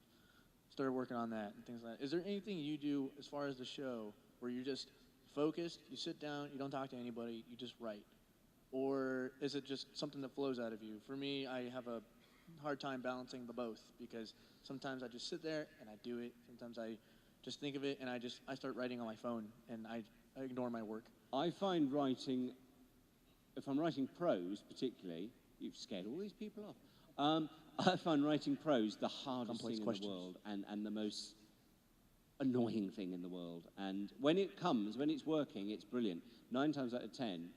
started working on that and things like that. Is there anything you do as far as the show where you're just focused, you sit down, you don't talk to anybody, you just write? Or is it just something that flows out of you? For me, I have a hard time balancing the both because sometimes I just sit there and I do it. Sometimes I just think of it and I start writing on my phone and I ignore my work. I find writing, if I'm writing prose particularly, you've scared all these people off. I find writing prose the hardest thing in the world and the most annoying thing in the world. And when it comes, when it's working, it's brilliant. 9 times out of 10,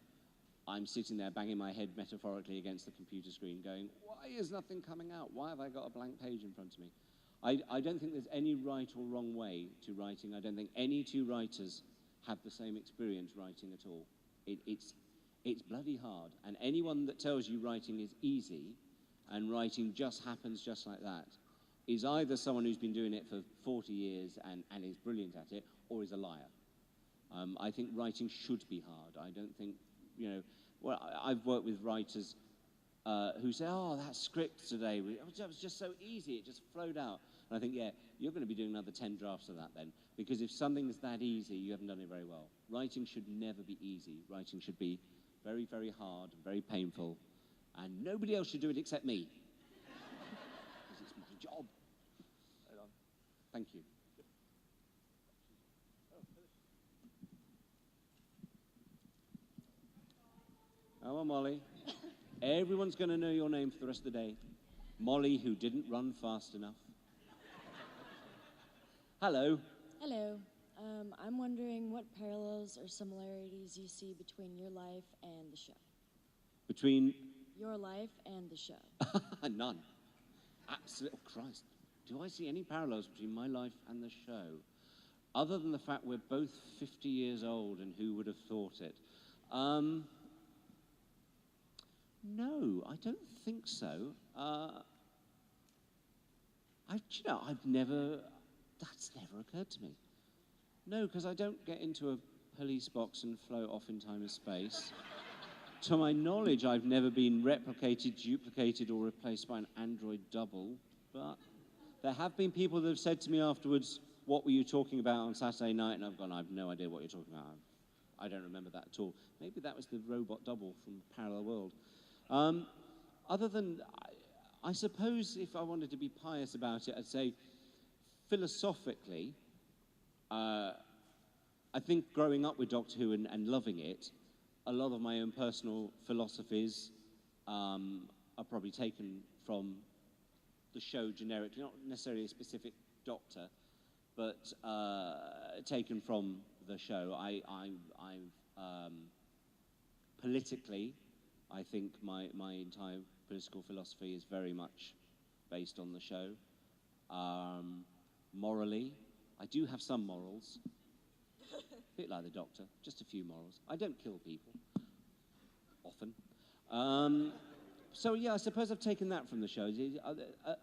I'm sitting there banging my head metaphorically against the computer screen going, why is nothing coming out? Why have I got a blank page in front of me? I don't think there's any right or wrong way to writing. I don't think any two writers have the same experience writing at all. It's bloody hard. And anyone that tells you writing is easy and writing just happens just like that is either someone who's been doing it for 40 years and is brilliant at it, or is a liar. I think writing should be hard. I don't think, well, I've worked with writers who say, oh, that script today, that was just so easy, it just flowed out. And I think, yeah, you're going to be doing another 10 drafts of that then, because if something's that easy, you haven't done it very well. Writing should never be easy. Writing should be very, very hard, very painful, and nobody else should do it except me. Because it's my job. Right on. Thank you. Come on, Molly. Everyone's going to know your name for the rest of the day. Molly, who didn't run fast enough. Hello. Hello. I'm wondering what parallels or similarities you see between your life and the show. Between? Your life and the show. None. Absolutely. Oh, Christ. Do I see any parallels between my life and the show? Other than the fact we're both 50 years old, and who would have thought it? No, I don't think so. That's never occurred to me. No, because I don't get into a police box and float off in time and space. To my knowledge, I've never been replicated, duplicated, or replaced by an android double. But there have been people that have said to me afterwards, what were you talking about on Saturday night? And I've gone, I have no idea what you're talking about. I don't remember that at all. Maybe that was the robot double from Parallel World. Other than, I suppose if I wanted to be pious about it, I'd say philosophically, I think growing up with Doctor Who and loving it, a lot of my own personal philosophies are probably taken from the show generically, not necessarily a specific doctor, but taken from the show. Politically, I think my entire political philosophy is very much based on the show. Morally, I do have some morals. A bit like the Doctor, just a few morals. I don't kill people, often. So yeah, I suppose I've taken that from the show.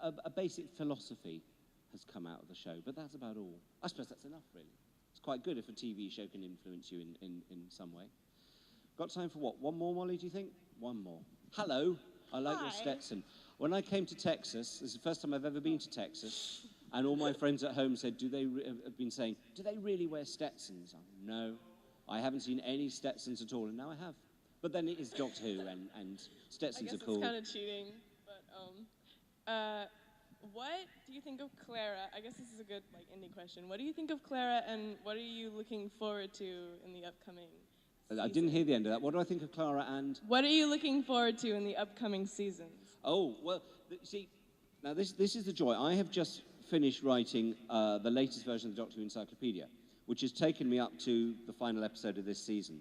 A basic philosophy has come out of the show, but that's about all. I suppose that's enough, really. It's quite good if a TV show can influence you in some way. Got time for what? One more, Molly, do you think? One more. Hello. I like your Stetson. When I came to Texas, this is the first time I've ever been to Texas, and all my friends at home said, have been saying, do they really wear Stetsons? No, I haven't seen any Stetsons at all, and now I have. But then it is Doctor Who, and Stetsons are cool. I guess it's kind of cheating, but what do you think of Clara? I guess this is a good indie question. What do you think of Clara, and what are you looking forward to in the upcoming season? I didn't hear the end of that. What do I think of Clara and? What are you looking forward to in the upcoming seasons? Oh, well, see, Now, this is the joy. I have just finished writing the latest version of the Doctor Who Encyclopedia, which has taken me up to the final episode of this season,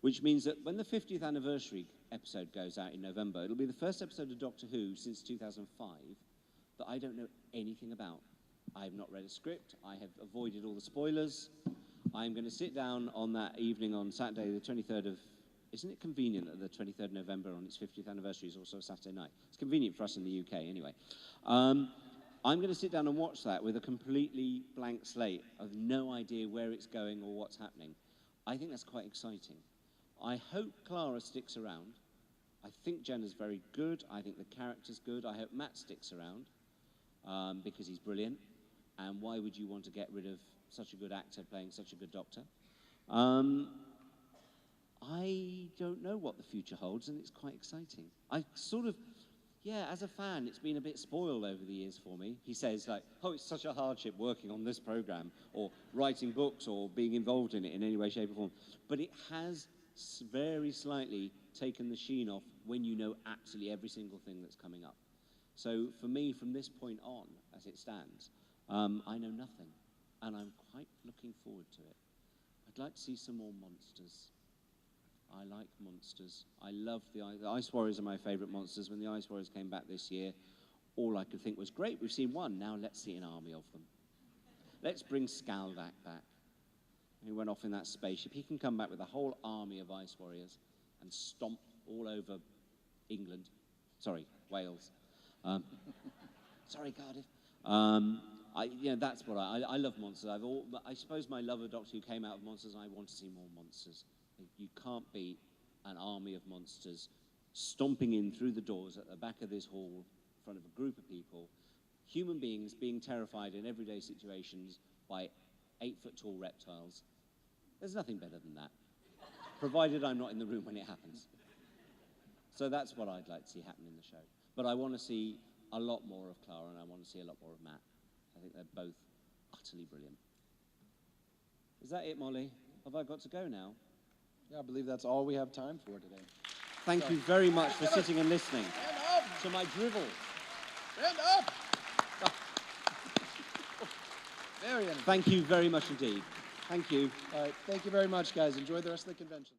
which means that when the 50th anniversary episode goes out in November, it'll be the first episode of Doctor Who since 2005 that I don't know anything about. I have not read a script. I have avoided all the spoilers. I'm going to sit down on that evening on Saturday, the 23rd of... Isn't it convenient that the 23rd of November on its 50th anniversary is also a Saturday night? It's convenient for us in the UK, anyway. I'm going to sit down and watch that with a completely blank slate of no idea where it's going or what's happening. I think that's quite exciting. I hope Clara sticks around. I think Jenna's very good. I think the character's good. I hope Matt sticks around because he's brilliant. And why would you want to get rid of such a good actor playing such a good Doctor? I don't know what the future holds, and it's quite exciting. I sort of, yeah, as a fan, it's been a bit spoiled over the years for me. He says, like, oh, it's such a hardship working on this program, or writing books, or being involved in it in any way, shape, or form. But it has very slightly taken the sheen off when you know absolutely every single thing that's coming up. So for me, from this point on, as it stands, I know nothing, and I'm quite looking forward to it. I'd like to see some more monsters. I like monsters. I love the Ice Warriors are my favourite monsters. When the Ice Warriors came back this year, all I could think was, great, we've seen one, now let's see an army of them. Let's bring Skaldak back, who went off in that spaceship. He can come back with a whole army of Ice Warriors and stomp all over England. Sorry, Wales. Sorry, Cardiff. That's what I love monsters. I suppose my love of Doctor Who came out of monsters, and I want to see more monsters. You can't beat an army of monsters stomping in through the doors at the back of this hall in front of a group of people, human beings being terrified in everyday situations by 8-foot-tall reptiles. There's nothing better than that, provided I'm not in the room when it happens. So that's what I'd like to see happen in the show. But I want to see a lot more of Clara, and I want to see a lot more of Matt. I think they're both utterly brilliant. Is that it, Molly? Have I got to go now? Yeah, I believe that's all we have time for today. Thank you very much for sitting and listening to my drivel. Stand up! Very entertaining. Thank you very much indeed. Thank you. All right, thank you very much, guys. Enjoy the rest of the convention.